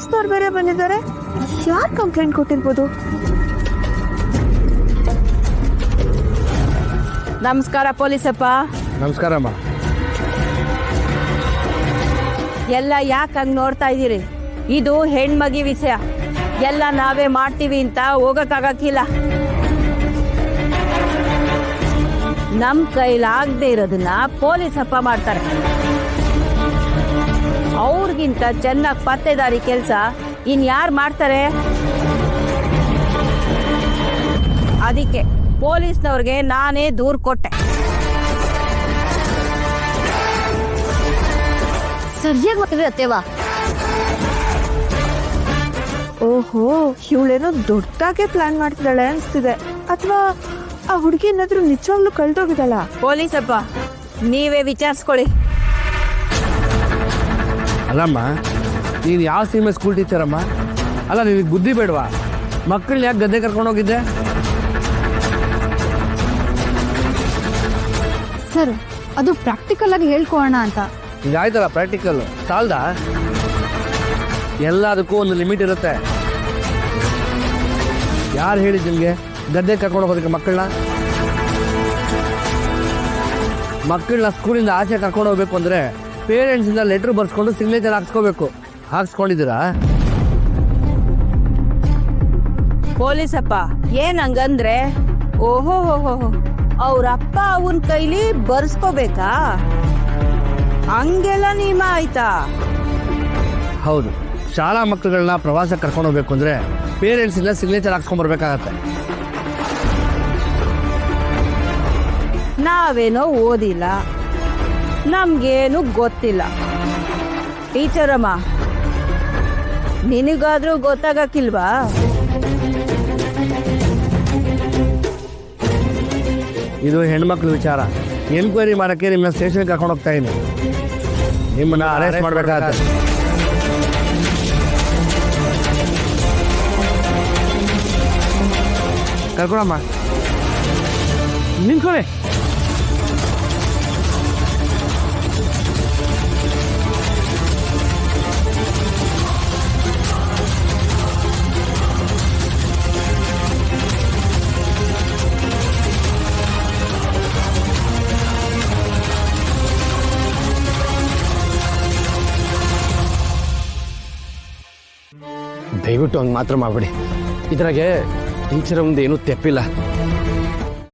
ಪೊಲೀಸ್ನವ್ರು ಬೇರೆ ಬಂದಿದ್ದಾರೆ. ಯಾರು ಕಂಪ್ಲೇಂಟ್ ಕೊಟ್ಟಿರ್ಬೋದು? ನಮಸ್ಕಾರ ಪೊಲೀಸಪ್ಪ. ನಮಸ್ಕಾರಮ್ಮ. ಎಲ್ಲ ಯಾಕೆ ಹಂಗೆ ನೋಡ್ತಾ ಇದ್ದೀರಿ? ಇದು ಹೆಣ್ಮಗಿ ವಿಷಯ. ಎಲ್ಲ ನಾವೇ ಮಾಡ್ತೀವಿ ಅಂತ ಹೋಗಕ್ಕಾಗಕ್ಕಿಲ್ಲ. ನಮ್ ಕೈಲಾಗದೆ ಇರೋದನ್ನ ಪೊಲೀಸಪ್ಪ ಮಾಡ್ತಾರೆ. ಅವ್ರಿಗಿಂತ ಚೆನ್ನಾಗಿ ಪತ್ತೆದಾರಿ ಕೆಲಸ ಇನ್ಯಾರು ಮಾಡ್ತಾರೆ? ಅದಕ್ಕೆ ಪೊಲೀಸ್ನವ್ರಿಗೆ ನಾನೇ ದೂರು ಕೊಟ್ಟೆ. ಸರಿಯಾಗಿ ಮಾತಾಡ್ರಿ ಅತ್ತೇವಾ. ಓಹೋ, ಇವಳೇನೋ ದೊಡ್ಡದಾಗೆ ಪ್ಲಾನ್ ಮಾಡ್ತಿದ್ದಾಳೆ ಅನ್ಸ್ತಿದೆ. ಅಥವಾ ಆ ಹುಡುಗಿ ಏನಾದ್ರೂ ನಿಜವಾಗ್ಲೂ ಕಳ್ದೋಗಿದ್ದಾಳ? ಪೊಲೀಸಪ್ಪ ನೀವೇ ವಿಚಾರಿಸ್ಕೊಳ್ಳಿ. ಅಲ್ಲಮ್ಮ, ನೀನು ಯಾವ ಸೀಮೆ ಸ್ಕೂಲ್ ಟೀಚರಮ್ಮ? ಅಲ್ಲ, ನಿನಗೆ ಬುದ್ಧಿ ಬೇಡವಾ? ಮಕ್ಕಳನ್ನ ಯಾಕೆ ಗದ್ದೆ ಕರ್ಕೊಂಡೋಗಿದ್ದೆ? ಸರ್, ಅದು ಪ್ರಾಕ್ಟಿಕಲ್ ಆಗಿ ಹೇಳ್ಕೊಳ್ಳೋಣ ಅಂತ. ಈಗ ಆಯ್ತಲ್ಲ ಪ್ರಾಕ್ಟಿಕಲ್, ಸಾಲ್ದಾ? ಎಲ್ಲದಕ್ಕೂ ಒಂದು ಲಿಮಿಟ್ ಇರುತ್ತೆ. ಯಾರು ಹೇಳಿದ್ದು ನಿಮಗೆ ಗದ್ದೆ ಕರ್ಕೊಂಡು ಹೋಗೋದಕ್ಕೆ? ಮಕ್ಕಳನ್ನ ಸ್ಕೂಲಿಂದ ಆಚೆ ಕರ್ಕೊಂಡು ಹೋಗ್ಬೇಕು ಅಂದರೆ ಪೇರೆಂಟ್ಸಿಂದ ಲೆಟ್ರ್ ಬರ್ಸ್ಕೊಂಡು ಸಿಗ್ನೇಚರ್ ಹಾಕ್ಸ್ಕೋಬೇಕು. ಹಾಕ್ಸ್ಕೊಂಡಿದ್ದೀರಾ? ಪೊಲೀಸಪ್ಪ ಏನ್ ಹಂಗಂದ್ರೆ? ಓಹೋ ಅವ್ರ ಅಪ್ಪ ಅವನ್ ಕೈಲಿ ಬರ್ಸ್ಕೋಬೇಕಾ? ಹಂಗೆಲ್ಲ ನಿಯಮ ಆಯ್ತಾ? ಹೌದು, ಶಾಲಾ ಮಕ್ಕಳುಗಳನ್ನ ಪ್ರವಾಸಕ್ಕೆ ಕರ್ಕೊಂಡು ಹೋಗ್ಬೇಕು ಅಂದರೆ ಪೇರೆಂಟ್ಸಿಂದ ಸಿಗ್ನೇಚರ್ ಹಾಕ್ಸ್ಕೊಂಡ್ಬರ್ಬೇಕಾಗತ್ತೆ. ನಾವೇನೋ ಓದಿಲ್ಲ, ನಮ್ಗೇನು ಗೊತ್ತಿಲ್ಲ. ಟೀಚರಮ್ಮ, ನಿನಗಾದ್ರೂ ಗೊತ್ತಾಗಕ್ಕಿಲ್ವಾ? ಇದು ಹೆಣ್ಮಕ್ಳ ವಿಚಾರ. ಎನ್ಕ್ವೈರಿ ಮಾಡೋಕ್ಕೆ ನಿಮ್ಮನ್ನ ಸ್ಟೇಷನ್ಗೆ ಕರ್ಕೊಂಡು ಹೋಗ್ತಾ ಇದ್ದೀನಿ. ನಿಮ್ಮನ್ನ ಅರೆಸ್ಟ್ ಮಾಡಬೇಕಾಗತ್ತೆ. ಕರ್ಕೊಳಮ್ಮ, ನಿಂತ್ಕೊಳ್ಳಿ. ದಯವಿಟ್ಟು ಹಂಗೆ ಮಾತ್ರ ಮಾಡಬೇಡಿ. ಇದ್ರಾಗೆ ಟೀಚರ್ ಒಂದು ಏನೂ ತೆಪ್ಪಿಲ್ಲ.